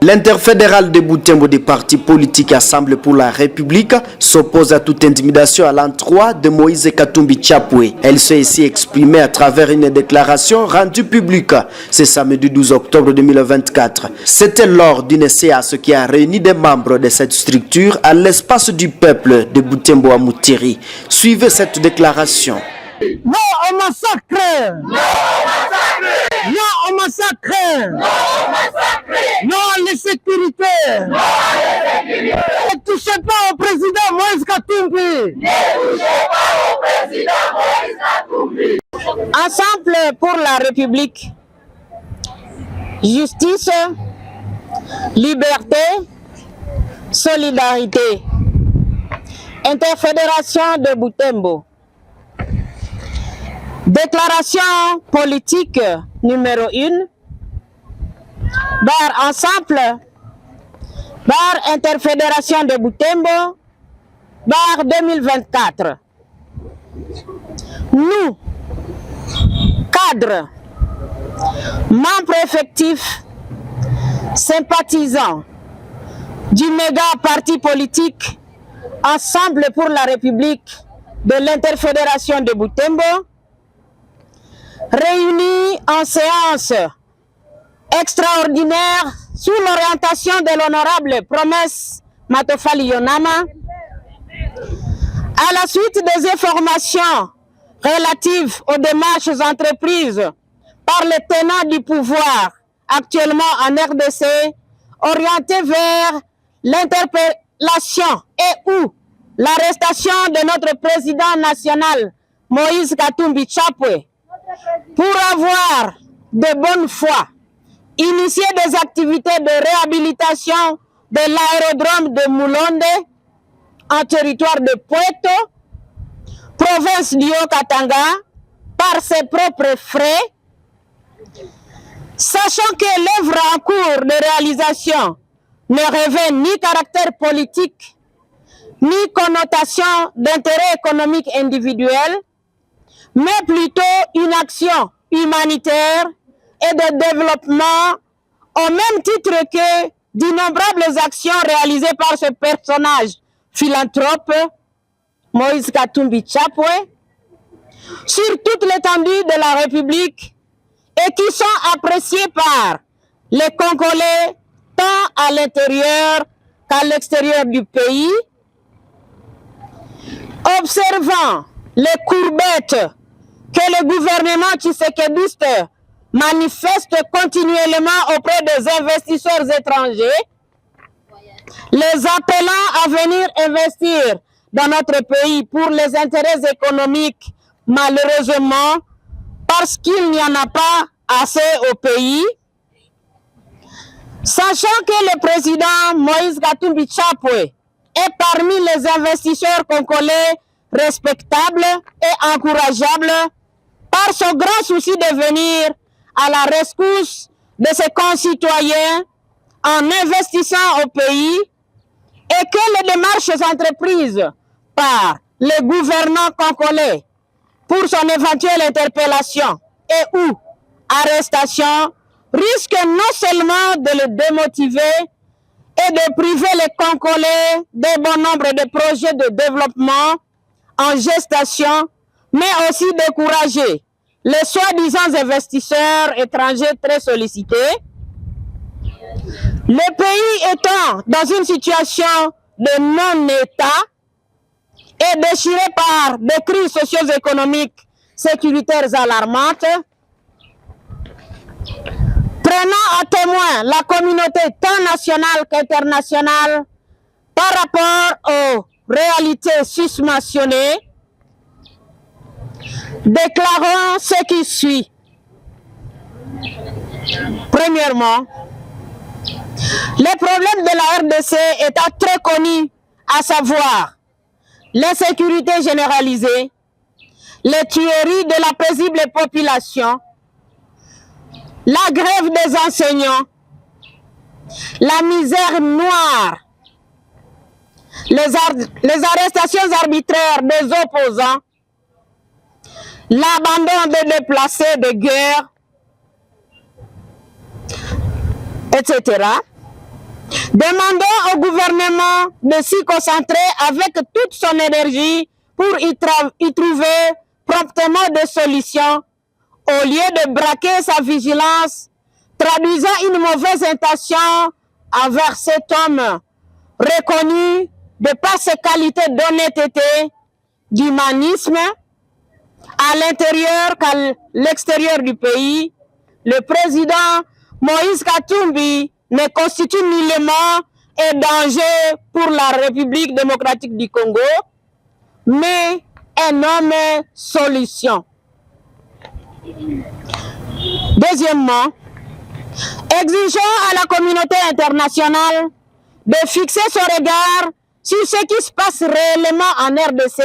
L'interfédéral de Butembo des partis politiques Assemblée pour la République s'oppose à toute intimidation à l'endroit de Moïse Katumbi Chapwe. Elle s'est ici exprimée à travers une déclaration rendue publique ce samedi 12 octobre 2024. C'était lors d'une séance qui a réuni des membres de cette structure à l'espace du peuple de Butembo à Moutiri. Suivez cette déclaration. Non au massacre! Non au massacre! Non au massacre! Non au massacre! Non à l'insécurité! Non à l'insécurité! Ne touchez pas au président Moïse Katumbi! Ne touchez pas au président Moïse Katumbi! Ensemble pour la République, justice, liberté, solidarité, interfédération de Butembo. Déclaration politique numéro 1, barre ensemble, barre interfédération de Butembo, barre 2024. Nous, cadres, membres effectifs, sympathisants du méga parti politique Ensemble pour la République de l'interfédération de Butembo, réunis en séance extraordinaire sous l'orientation de l'honorable Promesse Matofali Yonama, à la suite des informations relatives aux démarches entreprises par les tenants du pouvoir actuellement en RDC, orientées vers l'interpellation et ou l'arrestation de notre président national Moïse Katumbi Chapwe, pour avoir de bonne foi initié des activités de réhabilitation de l'aérodrome de Moulonde en territoire de Puerto, province du Haut-Katanga, par ses propres frais, sachant que l'œuvre en cours de réalisation ne revêt ni caractère politique, ni connotation d'intérêt économique individuel, mais plutôt une action humanitaire et de développement au même titre que d'innombrables actions réalisées par ce personnage philanthrope, Moïse Katumbi Chapwe, sur toute l'étendue de la République et qui sont appréciées par les Congolais tant à l'intérieur qu'à l'extérieur du pays, observant les courbettes que le gouvernement tshisekédiste manifeste continuellement auprès des investisseurs étrangers, les appelant à venir investir dans notre pays pour les intérêts économiques, malheureusement, parce qu'il n'y en a pas assez au pays, sachant que le président Moïse Katumbi Chapwe est parmi les investisseurs congolais respectables et encourageables par son grand souci de venir à la rescousse de ses concitoyens en investissant au pays, et que les démarches entreprises par le gouvernement congolais pour son éventuelle interpellation et ou arrestation risquent non seulement de le démotiver et de priver les Congolais d'un bon nombre de projets de développement en gestation, mais aussi décourager les soi-disant investisseurs étrangers très sollicités. Le pays étant dans une situation de non-État et déchiré par des crises socio-économiques sécuritaires alarmantes, prenant à témoin la communauté tant nationale qu'internationale par rapport aux réalités susmentionnées, déclarons ce qui suit. Premièrement, les problèmes de la RDC étant très connus, à savoir l'insécurité généralisée, les tueries de la paisible population, la grève des enseignants, la misère noire, les arrestations arbitraires des opposants, l'abandon des déplacés de guerre, etc. Demandons au gouvernement de s'y concentrer avec toute son énergie pour y trouver promptement des solutions, au lieu de braquer sa vigilance, traduisant une mauvaise intention envers cet homme reconnu de par ses qualités d'honnêteté, d'humanisme, à l'intérieur qu'à l'extérieur du pays. Le président Moïse Katumbi ne constitue nullement un danger pour la République démocratique du Congo, mais un homme solution. Deuxièmement, exigeons à la communauté internationale de fixer son regard sur ce qui se passe réellement en RDC,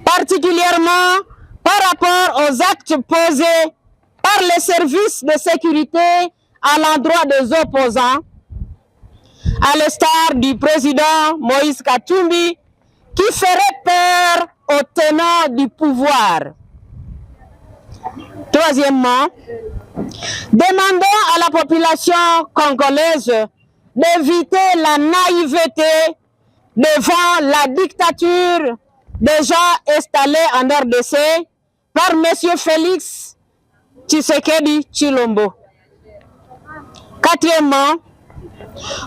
particulièrement par rapport aux actes posés par les services de sécurité à l'endroit des opposants, à l'instar du président Moïse Katumbi, qui ferait peur aux tenants du pouvoir. Troisièmement, demandons à la population congolaise d'éviter la naïveté devant la dictature déjà installée en RDC par M. Félix Tshisekedi Tshilombo. Quatrièmement,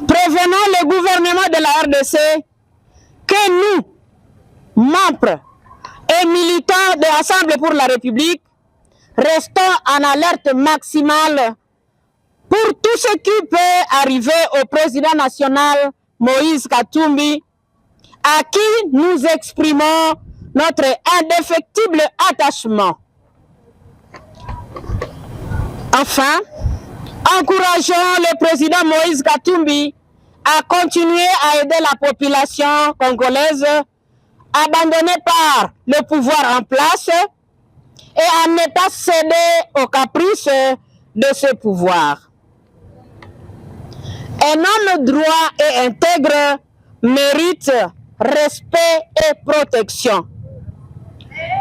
prévenons le gouvernement de la RDC que nous, membres et militants de l'Assemblée pour la République, restons en alerte maximale pour tout ce qui peut arriver au président national Moïse Katumbi, à qui nous exprimons notre indéfectible attachement. Enfin, encourageons le président Moïse Katumbi à continuer à aider la population congolaise abandonnée par le pouvoir en place et à ne pas céder aux caprices de ce pouvoir. Un homme droit et intègre mérite respect et protection.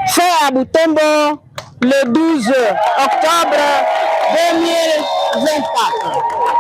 Fait à Butembo le 12 octobre 2024.